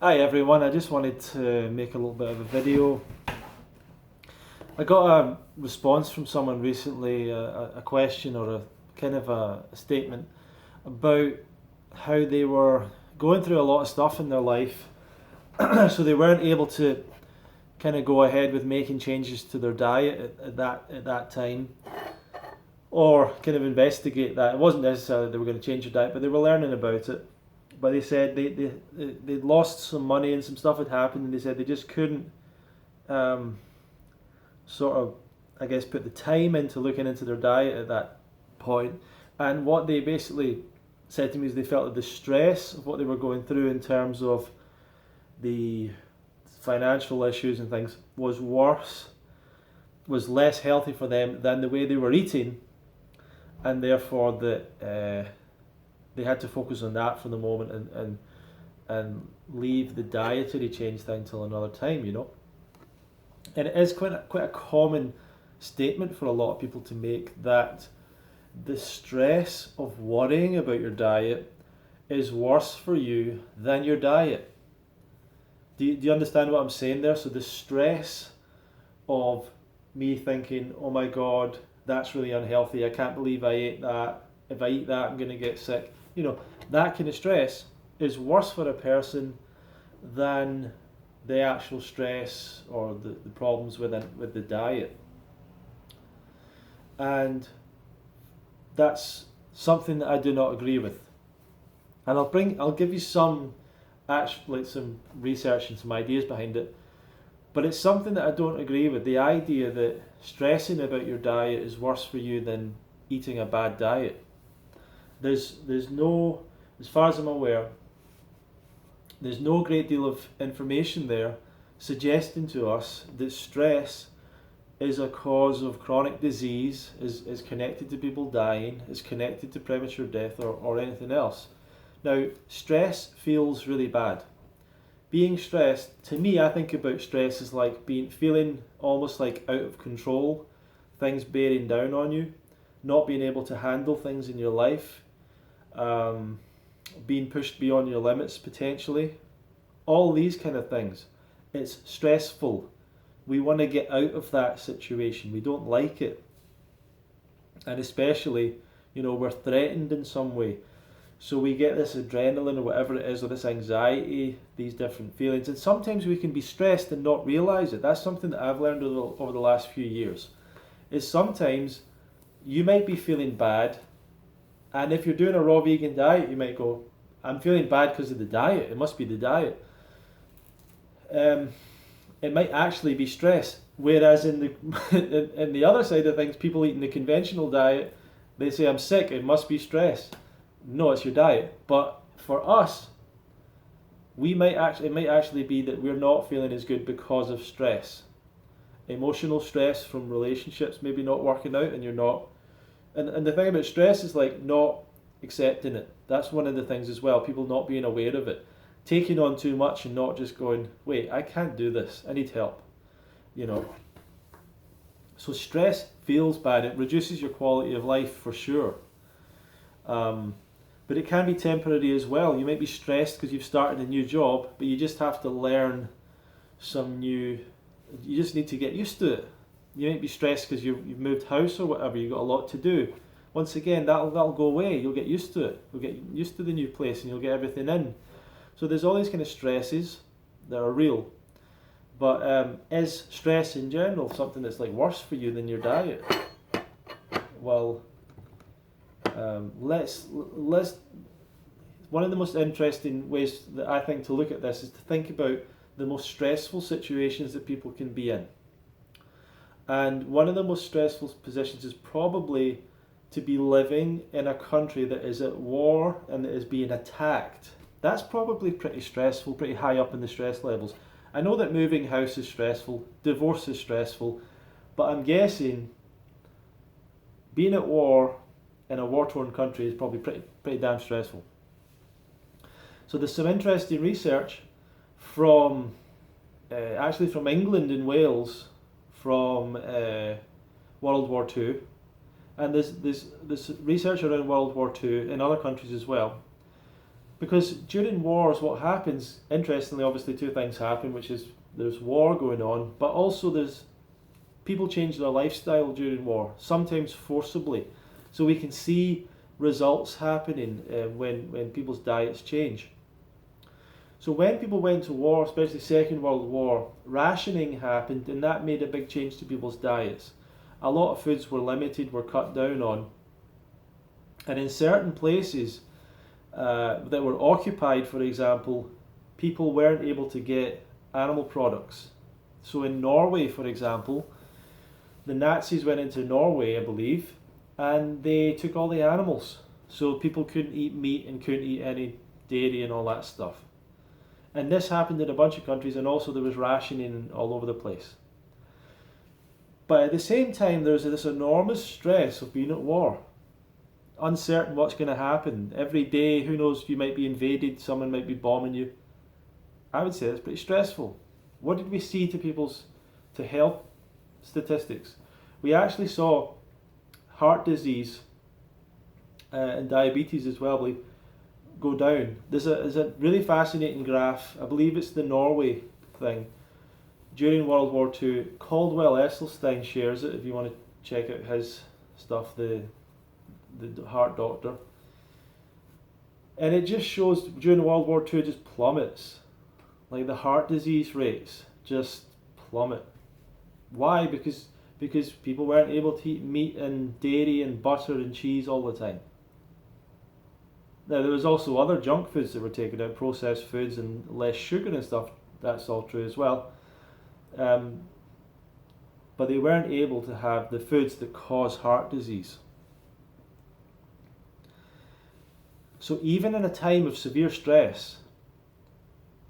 Hi everyone, I just wanted to make a little bit of a video. I got a response from someone recently, a question or a kind of a statement about how they were going through a lot of stuff in their life, so they weren't able to kind of go ahead with making changes to their diet at that time, or kind of investigate that. It wasn't necessarily they were going to change their diet, but they were learning about it. But they said they'd lost some money and some stuff had happened, and they said they just couldn't sort of, I guess, put the time into looking into their diet at that point. And what they basically said to me is they felt that the stress of what they were going through in terms of the financial issues and things was worse, was less healthy for them than the way they were eating, and therefore that they had to focus on that for the moment and leave the dietary change thing till another time, you know. And it is quite a common statement for a lot of people to make, that the stress of worrying about your diet is worse for you than your diet. Do you understand what I'm saying there? So the stress of me thinking, oh my God, that's really unhealthy, I can't believe I ate that, if I eat that I'm going to get sick. You know, that kind of stress is worse for a person than the actual stress or the problems with the diet. And that's something that I do not agree with. And I'll give you some research and some ideas behind it. But it's something that I don't agree with. The idea that stressing about your diet is worse for you than eating a bad diet. There's no, as far as I'm aware, there's no great deal of information there suggesting to us that stress is a cause of chronic disease, is connected to people dying, is connected to premature death, or anything else. Now, stress feels really bad. Being stressed, to me, I think about stress as like feeling almost like out of control, things bearing down on you, not being able to handle things in your life, being pushed beyond your limits potentially, all these kind of things. It's stressful. We want to get out of that situation. We don't like it. And especially, we're threatened in some way. So we get this adrenaline or whatever it is, or this anxiety, these different feelings. And sometimes we can be stressed and not realize it. That's something that I've learned over the last few years. Is sometimes you might be feeling bad, and if you're doing a raw vegan diet, you might go, I'm feeling bad because of the diet. It must be the diet. It might actually be stress. Whereas in the other side of things, people eating the conventional diet, they say, I'm sick, it must be stress. No, it's your diet. But for us, it might actually be that we're not feeling as good because of stress. Emotional stress from relationships maybe not working out, and you're not. And the thing about stress is like not accepting it. That's one of the things as well. People not being aware of it, taking on too much and not just going, wait, I can't do this. I need help. So stress feels bad. It reduces your quality of life for sure. But it can be temporary as well. You might be stressed because you've started a new job, but you just have to learn you just need to get used to it. You might be stressed because you've moved house or whatever, you've got a lot to do. Once again, that'll go away. You'll get used to it. You'll get used to the new place and you'll get everything in. So there's all these kind of stresses that are real. But is stress in general something that's like worse for you than your diet? Well, let's one of the most interesting ways that I think to look at this is to think about the most stressful situations that people can be in. And one of the most stressful positions is probably to be living in a country that is at war and that is being attacked. That's probably pretty stressful, pretty high up in the stress levels. I know that moving house is stressful, divorce is stressful, but I'm guessing being at war in a war-torn country is probably pretty damn stressful. So there's some interesting research from England and Wales from World War II, and there's research around World War II in other countries as well. Because during wars, what happens, interestingly, obviously two things happen, which is there's war going on, but also there's people change their lifestyle during war, sometimes forcibly. So we can see results happening when people's diets change. So when people went to war, especially Second World War, rationing happened, and that made a big change to people's diets. A lot of foods were limited, were cut down on. And in certain places that were occupied, for example, people weren't able to get animal products. So in Norway, for example, the Nazis went into Norway, I believe, and they took all the animals. So people couldn't eat meat and couldn't eat any dairy and all that stuff. And this happened in a bunch of countries, and also there was rationing all over the place. But at the same time, there's this enormous stress of being at war. Uncertain what's going to happen. Every day, who knows, you might be invaded, someone might be bombing you. I would say it's pretty stressful. What did we see to health statistics? We actually saw heart disease and diabetes as well, I believe, go down. There's a really fascinating graph, I believe it's the Norway thing, during World War II. Caldwell Esselstyn shares it if you want to check out his stuff, the heart doctor. And it just shows during World War II just plummets. Like the heart disease rates just plummet. Why? Because people weren't able to eat meat and dairy and butter and cheese all the time. Now there was also other junk foods that were taken out, processed foods and less sugar and stuff, that's all true as well. But they weren't able to have the foods that cause heart disease. So even in a time of severe stress,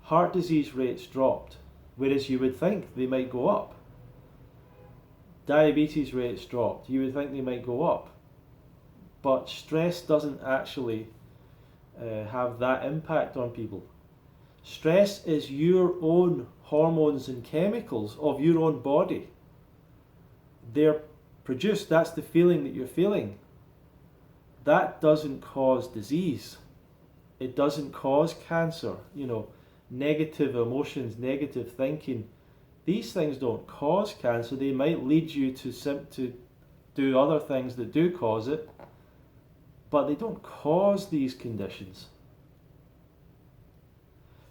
heart disease rates dropped, whereas you would think they might go up. Diabetes rates dropped, you would think they might go up. But stress doesn't actually have that impact on people. Stress is your own hormones and chemicals of your own body. They're produced, that's the feeling that you're feeling. That doesn't cause disease. It doesn't cause cancer. Negative emotions, negative thinking. These things don't cause cancer. They might lead you to do other things that do cause it, but they don't cause these conditions.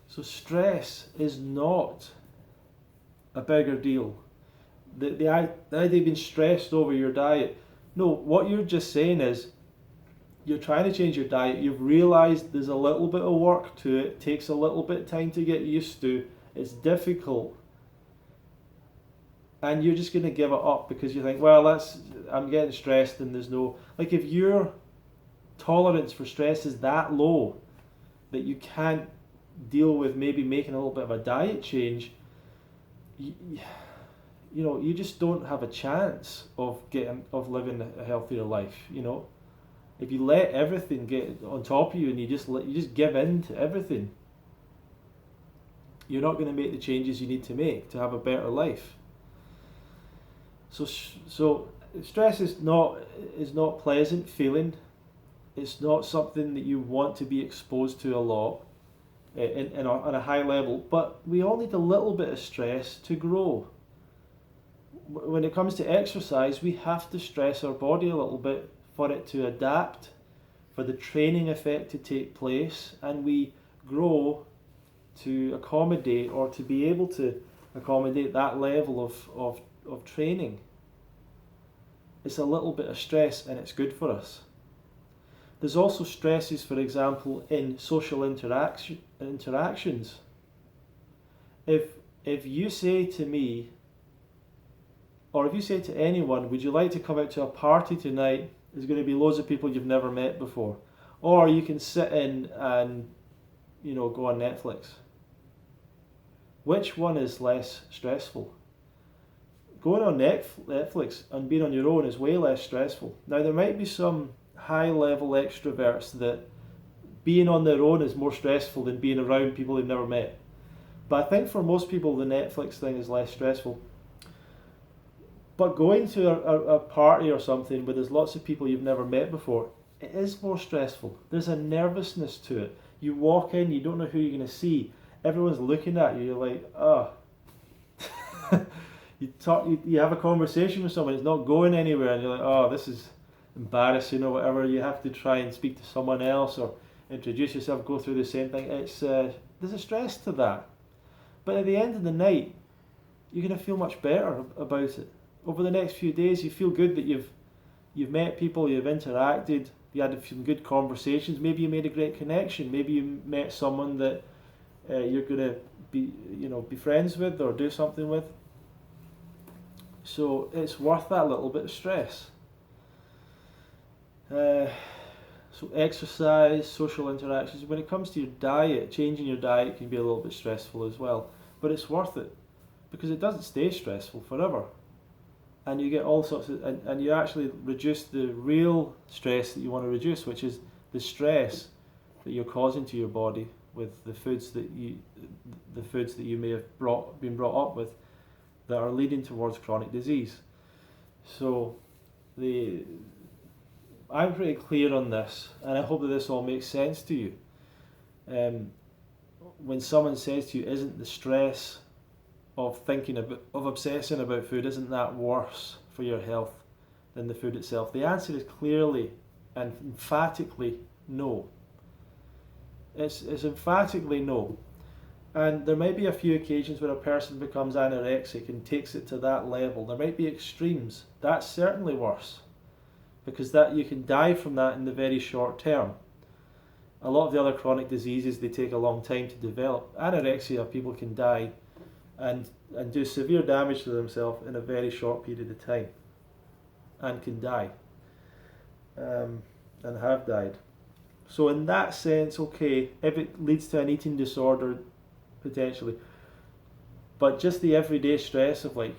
So stress is not a bigger deal. The idea of being stressed over your diet, no, what you're just saying is you're trying to change your diet, you've realised there's a little bit of work to it, takes a little bit of time to get used to, it's difficult, and you're just going to give it up because you think, well, I'm getting stressed and there's no, like if your tolerance for stress is that low that you can't deal with maybe making a little bit of a diet change, you just don't have a chance of living a healthier life. If you let everything get on top of you and you just give in to everything, you're not going to make the changes you need to make to have a better life. So stress is not pleasant feeling. It's not something that you want to be exposed to a lot on a high level, but we all need a little bit of stress to grow. When it comes to exercise, we have to stress our body a little bit for it to adapt, for the training effect to take place, and we grow to accommodate or to be able to accommodate that level of training. It's a little bit of stress and it's good for us. There's also stresses, for example, in social interactions. If you say to me, or if you say to anyone, would you like to come out to a party tonight? There's going to be loads of people you've never met before. Or you can sit in and, go on Netflix. Which one is less stressful? Going on Netflix and being on your own is way less stressful. Now, there might be some high-level extroverts that being on their own is more stressful than being around people they've never met. But I think for most people, the Netflix thing is less stressful. But going to a party or something where there's lots of people you've never met before, it is more stressful. There's a nervousness to it. You walk in, you don't know who you're going to see. Everyone's looking at you. You're like, oh. You have a conversation with someone, it's not going anywhere, and you're like, oh, this is embarrassing or whatever. You have to try and speak to someone else or introduce yourself, go through the same thing. There's a stress to that. But at the end of the night, you're going to feel much better about it. Over the next few days, you feel good that you've met people, you've interacted, you had some good conversations. Maybe you made a great connection. Maybe you met someone that you're going to be friends with or do something with. So it's worth that little bit of stress. So exercise, social interactions. When it comes to your diet, changing your diet can be a little bit stressful as well. But it's worth it because it doesn't stay stressful forever. And you get all sorts of, and you actually reduce the real stress that you want to reduce, which is the stress that you're causing to your body with the foods that you may have been brought up with that are leading towards chronic disease. So I'm pretty clear on this, and I hope that this all makes sense to you. When someone says to you, isn't the stress of obsessing about food, isn't that worse for your health than the food itself? The answer is clearly and emphatically no. It's emphatically no. And there might be a few occasions where a person becomes anorexic and takes it to that level. There might be extremes. That's certainly worse, because that you can die from that in the very short term. A lot of the other chronic diseases, they take a long time to develop. Anorexia, people can die and do severe damage to themselves in a very short period of time, and can die, and have died. So in that sense, okay, if it leads to an eating disorder, potentially, but just the everyday stress of like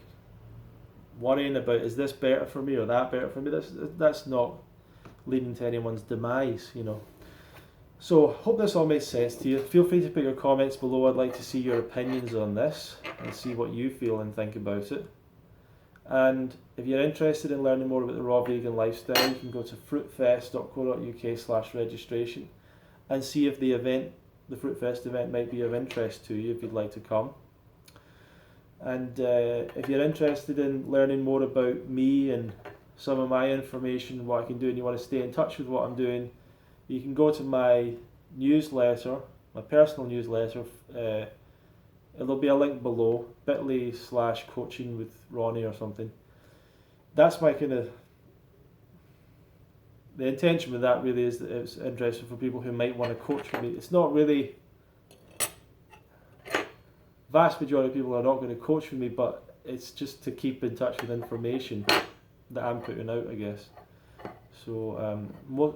worrying about, is this better for me or that better for me, that's not leading to anyone's demise, So hope this all makes sense to you. Feel free to put your comments below. I'd like to see your opinions on this and see what you feel and think about it. And if you're interested in learning more about the raw vegan lifestyle, you can go to fruitfest.co.uk/registration and see if the Fruitfest event might be of interest to you if you'd like to come. And if you're interested in learning more about me and some of my information, what I can do, and you want to stay in touch with what I'm doing, you can go to my newsletter, my personal newsletter. There'll be a link below, bit.ly/coaching with Ronnie or something. That's my the intention with that really is that it's interesting for people who might want to coach with me. It's not really, vast majority of people are not going to coach with me, but it's just to keep in touch with information that I'm putting out, I guess. So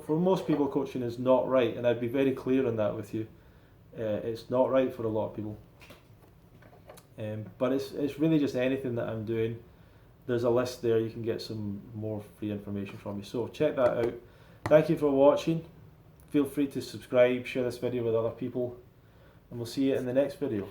for most people, coaching is not right, and I'd be very clear on that with you. It's not right for a lot of people. But it's really just anything that I'm doing. There's a list there, you can get some more free information from me. So check that out. Thank you for watching. Feel free to subscribe, share this video with other people, and we'll see you in the next video.